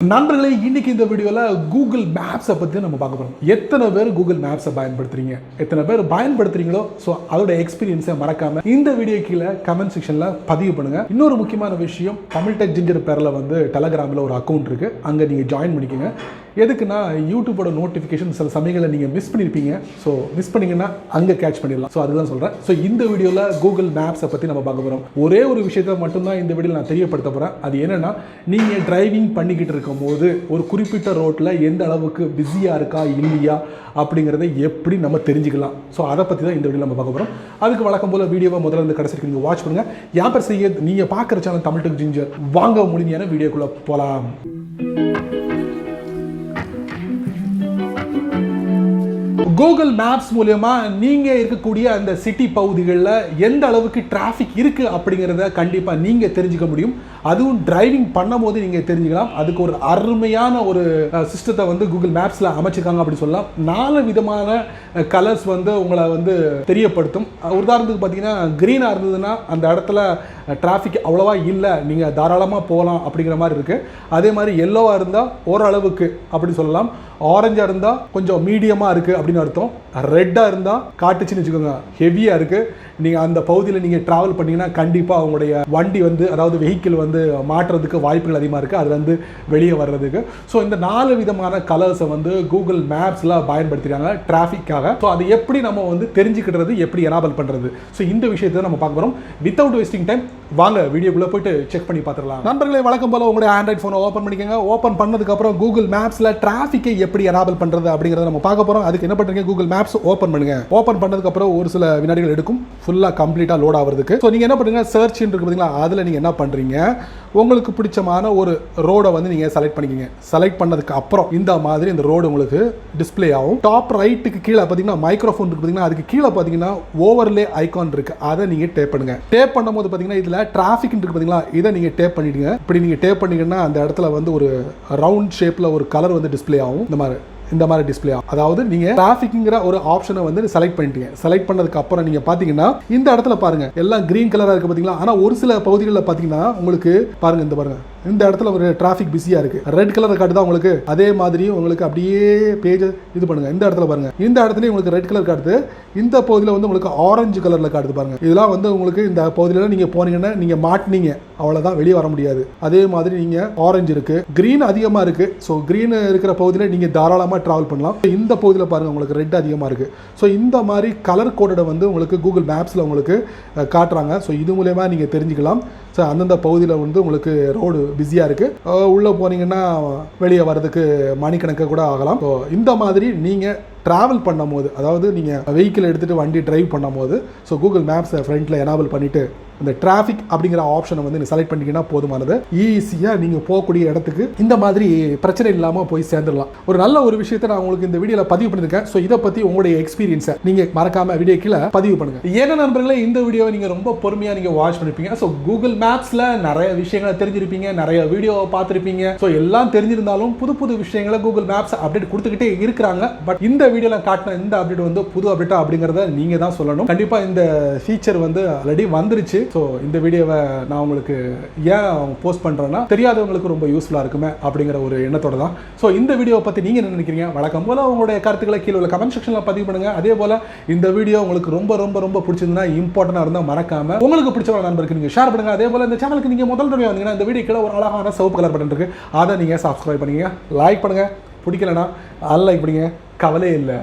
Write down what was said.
நண்பர்களே, இன்னைக்கு இந்த வீடியோவில் கூகுள் மேப்ஸை பற்றி நம்ம பார்க்க போகிறோம். எத்தனை பேர் கூகுள் மேப்ஸை பயன்படுத்துறீங்க, எத்தனை பேர் பயன்படுத்துறீங்களோ ஸோ அதோட எக்ஸ்பீரியன்ஸை மறக்காம இந்த வீடியோ கீழே கமெண்ட் செக்ஷனில் பதிவு பண்ணுங்க. இன்னொரு முக்கியமான விஷயம், தமிழ் டெக் ஜிஞ்சர் பேரில் வந்து டெலகிராமில் ஒரு அக்கௌண்ட் இருக்குது, அங்கே நீங்கள் ஜாயின் பண்ணிக்கோங்க. எதுக்குன்னா யூடியூபோட நோட்டிஃபிகேஷன் சில சமயங்களில் நீங்கள் மிஸ் பண்ணியிருப்பீங்க. ஸோ மிஸ் பண்ணிங்கன்னா அங்கே கேட்ச் பண்ணிடலாம். ஸோ அதுதான் சொல்கிறேன். ஸோ இந்த வீடியோவில் கூகுள் மேப்ஸை பற்றி நம்ம பார்க்க போகிறோம். ஒரே ஒரு விஷயத்தை மட்டும்தான் இந்த வீடியோவில் நான் தெரியப்படுத்த போகிறேன். அது என்னென்னா, நீங்கள் டிரைவிங் பண்ணிக்கிட்டு இருக்கும்போது ஒரு குறிப்பிட்ட ரோட்டில் எந்த அளவுக்கு பிஸியாக இருக்கா இல்லையா அப்படிங்கிறத எப்படி நம்ம தெரிஞ்சுக்கலாம். ஸோ அதை பற்றி தான் இந்த வீடியோவில் நம்ம பார்க்க போகிறோம். அதுக்கு வழக்கம் போல் வீடியோவை முதல்ல இருந்து கடைசிக்கு நீங்கள் வாட்ச் பண்ணுங்கள். என் பேர் செய்ய நீங்கள் பார்க்குற சேனல் தமிழ் டெக் ஜிஞ்சர். வாங்க முடிஞ்சான வீடியோக்குள்ளே போகலாம். கூகுள் மேப்ஸ் மூலமா நீங்க இருக்கக்கூடிய அந்த சிட்டி பகுதிகளில் எந்த அளவுக்கு டிராஃபிக் இருக்கு அப்படிங்கிறத கண்டிப்பா நீங்க தெரிஞ்சுக்க முடியும். அதுவும் டிரைவிங் பண்ணும் போது நீங்க தெரிஞ்சுக்கலாம். அதுக்கு ஒரு அருமையான ஒரு சிஸ்டத்தை வந்து கூகுள் மேப்ஸ்ல அமைச்சிருக்காங்க அப்படி சொல்லலாம். 4 விதமான கலர்ஸ் வந்து உங்களை வந்து தெரியப்படுத்தும். உதாரணத்துக்கு பார்த்தீங்கன்னா, கிரீனாக இருந்ததுன்னா அந்த இடத்துல டிராஃபிக் அவ்வளோவா இல்லை, நீங்கள் தாராளமாக போகலாம் அப்படிங்கிற மாதிரி இருக்குது. அதே மாதிரி எல்லோவாக இருந்தால் ஓரளவுக்கு அப்படி சொல்லலாம். ஆரஞ்சாக இருந்தால் கொஞ்சம் மீடியமாக இருக்குது அப்படின்னு அர்த்தம். ரெட்டாக இருந்தால் காட்டுச்சுன்னு வச்சுக்கோங்க, ஹெவியாக இருக்குது. நீங்கள் அந்த பகுதியில் நீங்கள் ட்ராவல் பண்ணிங்கன்னா கண்டிப்பாக அவங்களுடைய வண்டி வந்து, அதாவது வெஹிக்கிள் வந்து மாற்றுறதுக்கு வாய்ப்புகள் அதிகமாக இருக்குது, அதுலேருந்து வெளியே வர்றதுக்கு. ஸோ இந்த 4 விதமான கலர்ஸை வந்து கூகுள் மேப்ஸில் பயன்படுத்திக்கிறாங்க டிராஃபிக்காக. ஸோ அது எப்படி நம்ம வந்து தெரிஞ்சுக்கிட்டது, எப்படி எனாபிள் பண்ணுறது, ஸோ இந்த விஷயத்தை நம்ம பார்க்க போகிறோம். வித்தவுட் வேஸ்டிங் டைம் வாங்க வீடியோக்குள்ளே போயிட்டு செக் பண்ணி பார்த்துடலாம். நண்பர்களே, வழக்கம் போல் உங்களுடைய ஆண்ட்ராய்ட் ஃபோனை ஓப்பன் பண்ணிக்கோங்க. ஓப்பன் பண்ணதுக்கப்புறம் கூகுள் மேப்ஸில் டிராஃபிக்கை எப்படி எனாபிள் பண்ணுறது அப்படிங்கிறத நம்ம பார்க்க போகிறோம். அதுக்கு என்ன பண்ணுறீங்க, கூகுள் மேப்ஸ் ஓப்பன் பண்ணுங்க. ஓப்பன் பண்ணதுக்கப்புறம் ஒரு சில வினாடிகள் எடுக்கும் ஃபுல்லாக கம்ப்ளீட்டாக லோட் ஆகிறதுக்கு. ஸோ நீங்கள் என்ன பண்ணுங்க, சர்ச் இருக்கு பார்த்தீங்களா, அதில் நீங்கள் என்ன பண்ணுறீங்க, உங்களுக்கு பிடிச்சமான ஒரு ரோடை வந்து நீங்கள் செலக்ட் பண்ணிக்கிங்க. செலக்ட் பண்ணதுக்கு அப்புறம் இந்த மாதிரி இந்த ரோடு உங்களுக்கு டிஸ்பிளே ஆகும். டாப் ரைட்டுக்கு கீழே பார்த்தீங்கன்னா மைக்ரோஃபோன் இருக்கு பார்த்தீங்கன்னா, அதுக்கு கீழே பார்த்தீங்கன்னா ஓவர்லே ஐகான் இருக்கு, அதை நீங்கள் டேப் பண்ணுங்க. டேப் பண்ணும்போது பார்த்தீங்கன்னா இதில் டிராஃபிக் இருக்கு பார்த்தீங்களா, இதை நீங்கள் டேப் பண்ணிடுங்க. இப்படி நீங்கள் டேப் பண்ணீங்கன்னா அந்த இடத்துல வந்து ஒரு ரவுண்ட் ஷேப்பில் ஒரு கலர் வந்து டிஸ்பிளே ஆகும். இந்த மாதிரி டிஸ்பிளே ஆகும். அதாவது நீங்க டிராஃபிக்ங்கிற ஒரு ஆப்ஷனை வந்து செலக்ட் பண்ணிட்டீங்க. செலக்ட் பண்ணதுக்கு அப்புறம் நீங்க பாத்தீங்கன்னா இந்த இடத்துல பாருங்க எல்லாம் கிரீன் கலரா இருக்கு பாத்தீங்களா. ஆனா ஒரு சில பகுதிகளில் பாத்தீங்கன்னா உங்களுக்கு பாருங்க, இந்த பாருங்க இந்த இடத்துல ஒரு டிராஃபிக் பிஸியா இருக்கு, ரெட் கலர் காட்டுதா உங்களுக்கு. அதே மாதிரி உங்களுக்கு அப்படியே பேஜ் இது பண்ணுங்க, இந்த இடத்துல பாருங்க, இந்த இடத்துல உங்களுக்கு ரெட் கலர் காட்டுது, இந்த பகுதியில் வந்து உங்களுக்கு ஆரஞ்சு கலர்ல காட்டுது பாருங்க. இதெல்லாம் வந்து உங்களுக்கு இந்த பகுதியில் நீங்க போனீங்கன்னா நீங்க மாட்டினீங்க, அவ்வளவுதான், வெளியே வர முடியாது. அதே மாதிரி நீங்க ஆரஞ்சு இருக்கு, கிரீன் அதிகமா இருக்கு. ஸோ கிரீன் இருக்கிற பகுதியில் நீங்க தாராளமாக டிராவல் பண்ணலாம். இந்த பகுதியில் பாருங்க உங்களுக்கு ரெட் அதிகமாக இருக்கு. ஸோ இந்த மாதிரி கலர் கோடை வந்து உங்களுக்கு கூகுள் மேப்ஸில் உங்களுக்கு காட்டுறாங்க. ஸோ இது மூலமா நீங்க தெரிஞ்சுக்கலாம். ஸோ அந்தந்த பகுதியில் வந்து உங்களுக்கு ரோடு பிஸியாக இருக்குது, உள்ளே போனீங்கன்னா வெளியே வர்றதுக்கு மணிக்கணக்காக கூட ஆகலாம். ஸோ இந்த மாதிரி நீங்கள் ட்ராவல் பண்ணும் போது, அதாவது நீங்கள் வெஹிக்கிள் எடுத்துகிட்டு வண்டி டிரைவ் பண்ணும் போது, ஸோ கூகுள் மேப்ஸை ஃப்ரண்ட்டில் எனாபிள் பண்ணிவிட்டு இந்த டிராஃபிக் அப்படிங்கிற ஆப்ஷனை வந்து நீங்கள் செலக்ட் பண்ணிங்கன்னா போதுமானது. ஈஸியாக நீங்கள் போகக்கூடிய இடத்துக்கு இந்த மாதிரி பிரச்சனை இல்லாமல் போய் சேர்ந்துடலாம். ஒரு நல்ல ஒரு விஷயத்தை நான் உங்களுக்கு இந்த வீடியோவில் பதிவு பண்ணியிருக்கேன். ஸோ இதை பற்றி உங்களுடைய எக்ஸ்பீரியன்ஸை நீங்கள் மறக்காமல் வீடியோ கீழே பதிவு பண்ணுங்கள். ஏன்னா நண்பர்களே, இந்த வீடியோவை நீங்கள் ரொம்ப பொறுமையாக நீங்கள் வாட்ச் பண்ணிருப்பீங்க. ஸோ கூகுள் மேப்ஸில் நிறைய விஷயங்களை தெரிஞ்சிருப்பீங்க, நிறைய வீடியோவை பார்த்துருப்பீங்க. ஸோ எல்லாம் தெரிஞ்சிருந்தாலும் புது புது விஷயங்களை கூகுள் மேப்ஸ் அப்டேட் கொடுத்துக்கிட்டே இருக்கிறாங்க. பட் இந்த வீடியோவில் காட்டின இந்த அப்டேட் வந்து புது அப்டேட்டா அப்படிங்கிறத நீங்கள் தான் சொல்லணும். கண்டிப்பாக இந்த ஃபீச்சர் வந்து ஆல்ரெடி வந்துருச்சு. ஸோ இந்த வீடியோவை நான் உங்களுக்கு ஏன் போஸ்ட் பண்ணுறேன்னா, தெரியாதவங்களுக்கு ரொம்ப யூஸ்ஃபுல்லாக இருக்குமே அப்படிங்கிற ஒரு எண்ணத்தோட தான். ஸோ இந்த வீடியோவை பற்றி நீங்கள் என்ன நினைக்கிறீங்க, வழக்கம் போல் உங்களுடைய கருத்துக்களை கீழே உள்ள கமெண்ட் செக்ஷனில் பதிவு பண்ணுங்கள். அதே போல் இந்த வீடியோ உங்களுக்கு ரொம்ப ரொம்ப ரொம்ப பிடிச்சிருந்தா, இம்பார்ட்டண்டாக இருந்தால் மறக்காமல் உங்களுக்கு பிடிச்ச நண்பருக்கு நீங்கள் ஷேர் பண்ணுங்கள். அதே போல் இந்த சேனலுக்கு நீங்கள் முதல் தடவை வந்தீங்கன்னா இந்த வீடியோ கீழே ஒரு அழகான சிவப்பு கலர் பட்டன் இருக்குது, அதை நீங்கள் சப்ஸ்கிரைப் பண்ணுங்க, லைக் பண்ணுங்கள். பிடிக்கலன்னா அன்லைக் பண்ணுங்க, கவலையே இல்லை.